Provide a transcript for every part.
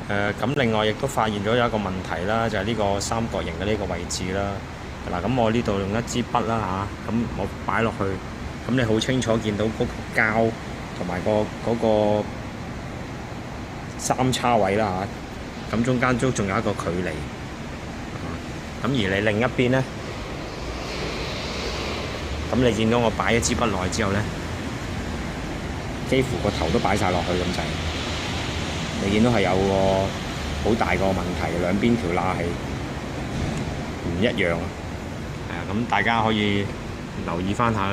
咁另外亦都發現咗有一個問題啦，就係呢個三角形嘅呢個位置啦。嗱，咁我呢度用一支筆啦嚇，咁我擺落去，咁你好清楚見到嗰個膠同埋嗰個三叉位啦嚇，咁中間都仲有一個距離。咁而你另一邊咧，咁你見到我擺一支筆落去之後咧，幾乎個頭都擺晒落去咁滯。你見到係有個好大個問題，兩邊條罅係唔一樣啊。係啊，咁大家可以留意翻下，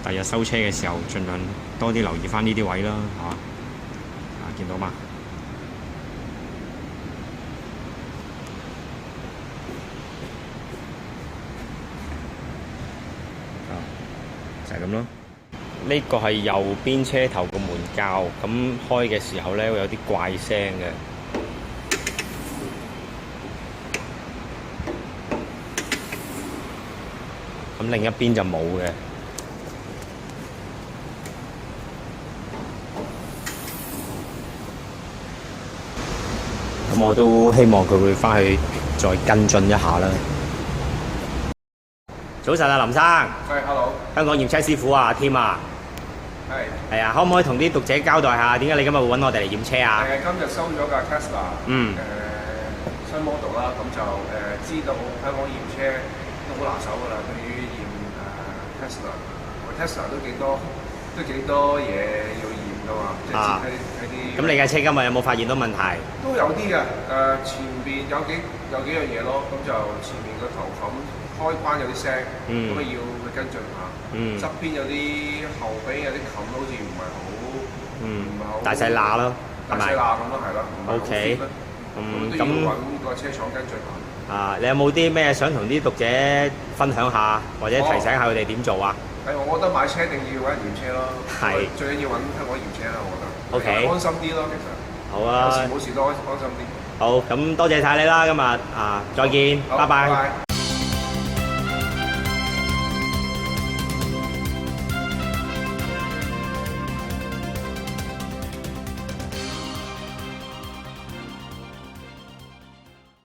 第日收車嘅時候，盡量多啲留意翻呢啲位啦，嚇。啊，見到嘛？就係咁咯。呢個係右邊車頭個門鉸，咁開嘅時候咧會有啲怪聲嘅。咁另一邊就冇嘅。咁我都希望佢會翻去再跟進一下啦。早晨啊，林生。係，hello。香港驗車師傅啊，添啊。係。係啊，可唔可以同啲讀者交代下點解你今日會揾我哋嚟驗車啊？今日收咗架 Tesla， 新 model 啦，咁就知道香港驗車都好拿手㗎啦。對於驗Tesla 都幾多嘢要驗㗎嘛，即係睇啲。咁你架車今日有冇發現到問題？都有啲嘅，前邊有幾樣嘢咯，咁就前面個頭冚開關有啲聲，咁要去跟進下。側邊有啲後邊有啲冚好似唔係好，大細罅咯，係咪？大細罅咁咯，係咯。OK。咁都要揾個車廠跟進下。啊，你有冇啲咩想同啲讀者分享下，或者提醒下佢哋點做啊？我覺得買車一定要揾人驗車咯，係最緊要揾香港驗車啦，我覺得。OK。安心啲咯，其實。好啊。有時冇事都安心啲。好，咁多謝晒你啦，今日啊，再見，拜拜。